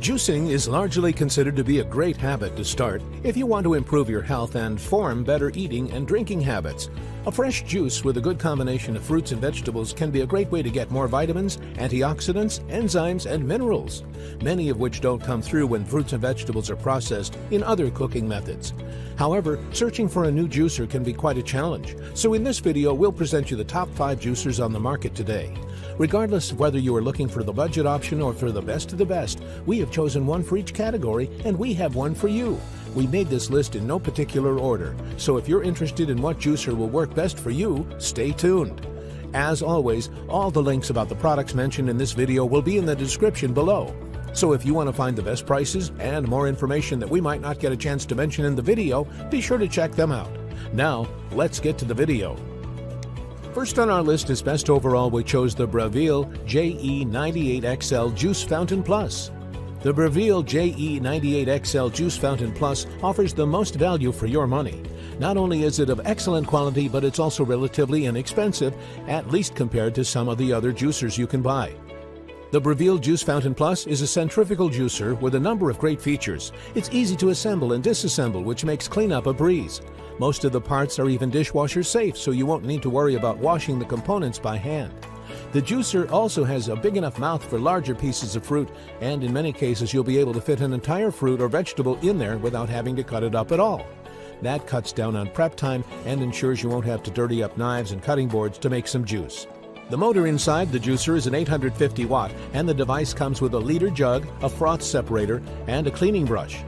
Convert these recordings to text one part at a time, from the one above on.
Juicing is largely considered to be a great habit to start if you want to improve your health and form better eating and drinking habits. A fresh juice with a good combination of fruits and vegetables can be a great way to get more vitamins, antioxidants, enzymes, and minerals, many of which don't come through when fruits and vegetables are processed in other cooking methods. However, searching for a new juicer can be quite a challenge, so in this video we'll present you the top 5 juicers on the market today. Regardless of whether you are looking for the budget option or for the best of the best, we have chosen one for each category, and we have one for you. We made this list in no particular order, so if you're interested in what juicer will work best for you, stay tuned. As always, all the links about the products mentioned in this video will be in the description below. So if you want to find the best prices and more information that we might not get a chance to mention in the video, be sure to check them out. Now, let's get to the video. First on our list is best overall, we chose the Breville JE98XL Juice Fountain Plus. The Breville JE98XL Juice Fountain Plus offers the most value for your money. Not only is it of excellent quality, but it's also relatively inexpensive, at least compared to some of the other juicers you can buy. The Breville Juice Fountain Plus is a centrifugal juicer with a number of great features. It's easy to assemble and disassemble, which makes cleanup a breeze. Most of the parts are even dishwasher safe, so you won't need to worry about washing the components by hand. The juicer also has a big enough mouth for larger pieces of fruit, and in many cases you'll be able to fit an entire fruit or vegetable in there without having to cut it up at all. That cuts down on prep time and ensures you won't have to dirty up knives and cutting boards to make some juice. The motor inside the juicer is an 850 watt, and the device comes with a liter jug, a froth separator, and a cleaning brush.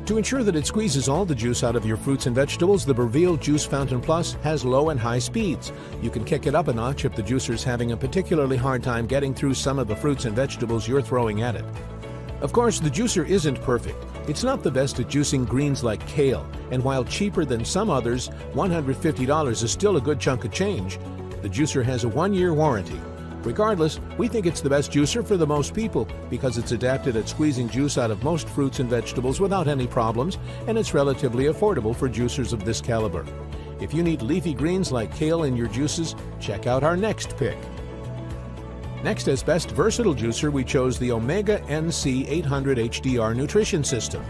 To ensure that it squeezes all the juice out of your fruits and vegetables, the Breville Juice Fountain Plus has low and high speeds. You can kick it up a notch if the juicer is having a particularly hard time getting through some of the fruits and vegetables you're throwing at it. Of course, the juicer isn't perfect. It's not the best at juicing greens like kale, and while cheaper than some others, $150 is still a good chunk of change. The juicer has a 1-year warranty. Regardless, we think it's the best juicer for the most people because it's adapted at squeezing juice out of most fruits and vegetables without any problems, and it's relatively affordable for juicers of this caliber. If you need leafy greens like kale in your juices, check out our next pick. Next, as best versatile juicer, we chose the Omega NC 800 HDR Nutrition System.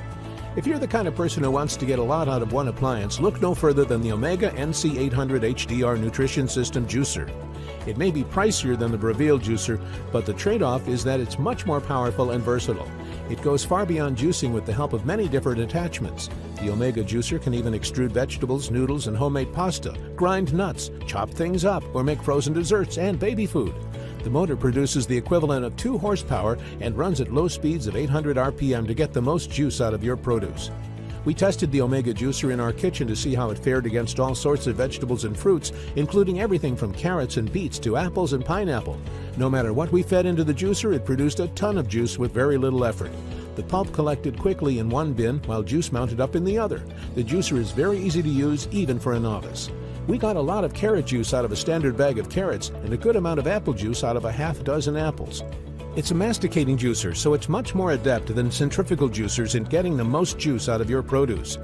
If you're the kind of person who wants to get a lot out of one appliance, look no further than the Omega NC 800 HDR Nutrition System juicer. It may be pricier than the Breville juicer, but the trade-off is that it's much more powerful and versatile. It goes far beyond juicing with the help of many different attachments. The Omega juicer can even extrude vegetables, noodles, and homemade pasta, grind nuts, chop things up, or make frozen desserts and baby food. The motor produces the equivalent of 2 horsepower and runs at low speeds of 800 RPM to get the most juice out of your produce. We tested the Omega juicer in our kitchen to see how it fared against all sorts of vegetables and fruits, including everything from carrots and beets to apples and pineapple. No matter what we fed into the juicer, it produced a ton of juice with very little effort. The pulp collected quickly in one bin while juice mounted up in the other. The juicer is very easy to use, even for a novice. We got a lot of carrot juice out of a standard bag of carrots and a good amount of apple juice out of a half dozen apples. It's a masticating juicer, so it's much more adept than centrifugal juicers in getting the most juice out of your produce.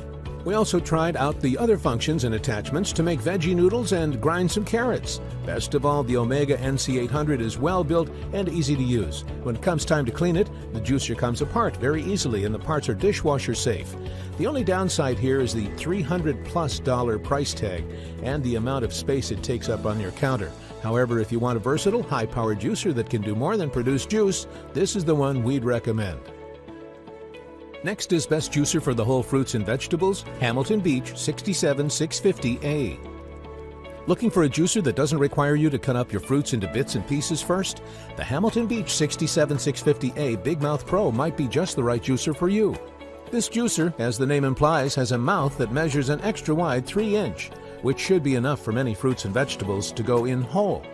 We also tried out the other functions and attachments to make veggie noodles and grind some carrots. Best of all, the Omega NC 800 is well built and easy to use. When it comes time to clean it, the juicer comes apart very easily and the parts are dishwasher safe. The only downside here is the $300+ price tag and the amount of space it takes up on your counter. However, if you want a versatile, high-powered juicer that can do more than produce juice, this is the one we'd recommend. Next is best juicer for the whole fruits and vegetables, Hamilton Beach 67650A. Looking for a juicer that doesn't require you to cut up your fruits into bits and pieces first? The Hamilton Beach 67650A Big Mouth Pro might be just the right juicer for you. This juicer, as the name implies, has a mouth that measures an extra wide 3-inch, which should be enough for many fruits and vegetables to go in whole.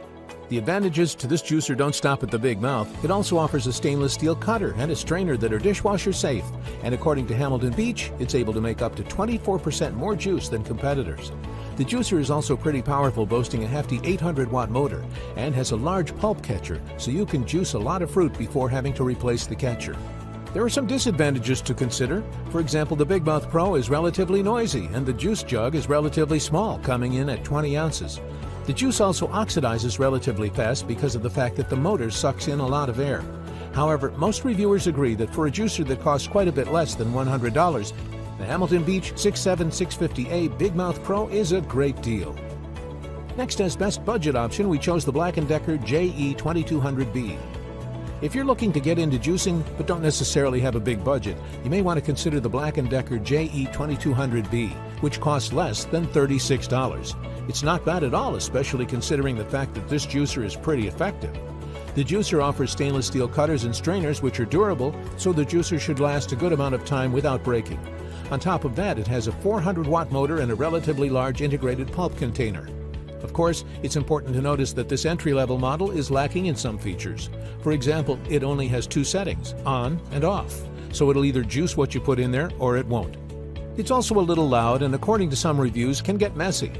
The advantages to this juicer don't stop at the big mouth. It also offers a stainless steel cutter and a strainer that are dishwasher safe, and according to Hamilton Beach, it's able to make up to 24% more juice than competitors. The juicer is also pretty powerful, boasting a hefty 800-watt motor, and has a large pulp catcher, so you can juice a lot of fruit before having to replace the catcher. There are some disadvantages to consider. For example, the Big Mouth Pro is relatively noisy, and the juice jug is relatively small, coming in at 20 ounces. The juice also oxidizes relatively fast because of the fact that the motor sucks in a lot of air. However, most reviewers agree that for a juicer that costs quite a bit less than $100, the Hamilton Beach 67650A Big Mouth Pro is a great deal. Next, as best budget option, we chose the Black & Decker JE2200B. If you're looking to get into juicing but don't necessarily have a big budget, you may want to consider the Black & Decker JE2200B, which costs less than $36. It's not bad at all, especially considering the fact that this juicer is pretty effective. The juicer offers stainless steel cutters and strainers which are durable, so the juicer should last a good amount of time without breaking. On top of that, it has a 400-watt motor and a relatively large integrated pulp container. Of course, it's important to notice that this entry-level model is lacking in some features. For example, it only has two settings, on and off, so it'll either juice what you put in there or it won't. It's also a little loud and, according to some reviews, can get messy.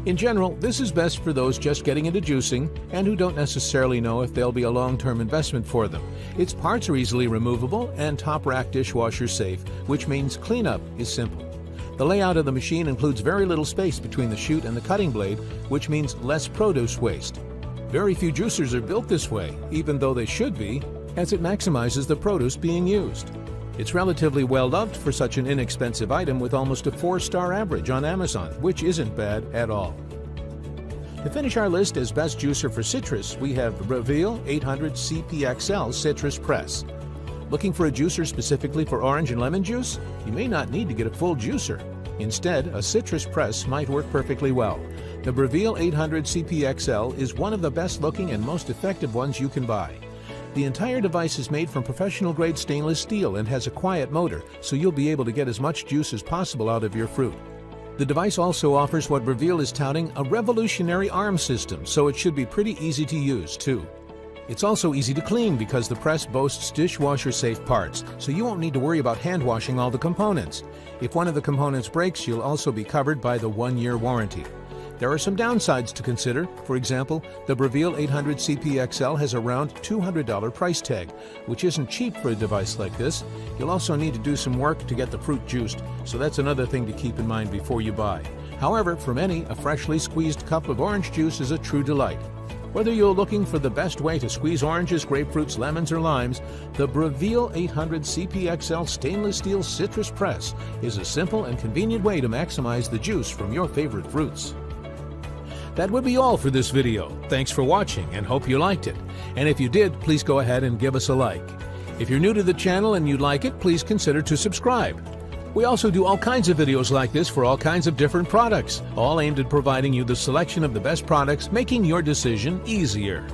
In general, this is best for those just getting into juicing and who don't necessarily know if they'll be a long-term investment for them. Its parts are easily removable and top-rack dishwasher safe, which means cleanup is simple. The layout of the machine includes very little space between the chute and the cutting blade, which means less produce waste. Very few juicers are built this way, even though they should be, as it maximizes the produce being used. It's relatively well loved for such an inexpensive item, with almost a 4-star average on Amazon, which isn't bad at all. To finish our list as best juicer for citrus, we have Reveal 800 CPXL Citrus Press. Looking for a juicer specifically for orange and lemon juice? You may not need to get a full juicer. Instead, a citrus press might work perfectly well. The Reveal 800 CPXL is one of the best looking and most effective ones you can buy. The entire device is made from professional-grade stainless steel and has a quiet motor, so you'll be able to get as much juice as possible out of your fruit. The device also offers what Reveal is touting, a revolutionary arm system, so it should be pretty easy to use, too. It's also easy to clean because the press boasts dishwasher-safe parts, so you won't need to worry about hand-washing all the components. If one of the components breaks, you'll also be covered by the 1-year warranty. There are some downsides to consider. For example, the Reveal 800 CPXL has a round $200 price tag, which isn't cheap for a device like this. You'll also need to do some work to get the fruit juiced, so that's another thing to keep in mind before you buy. However, for many, a freshly squeezed cup of orange juice is a true delight. Whether you're looking for the best way to squeeze oranges, grapefruits, lemons, or limes, the Reveal 800 CPXL Stainless Steel Citrus Press is a simple and convenient way to maximize the juice from your favorite fruits. That would be all for this video. Thanks for watching and hope you liked it. And if you did, please go ahead and give us a like. If you're new to the channel and you'd like it, please consider to subscribe. We also do all kinds of videos like this for all kinds of different products, all aimed at providing you the selection of the best products, making your decision easier.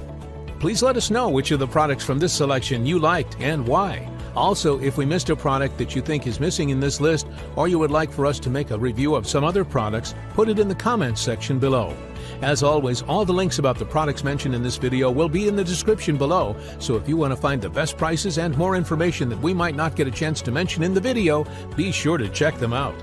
Please let us know which of the products from this selection you liked and why. Also, if we missed a product that you think is missing in this list, or you would like for us to make a review of some other products, put it in the comments section below. As always, all the links about the products mentioned in this video will be in the description below, so if you want to find the best prices and more information that we might not get a chance to mention in the video, be sure to check them out.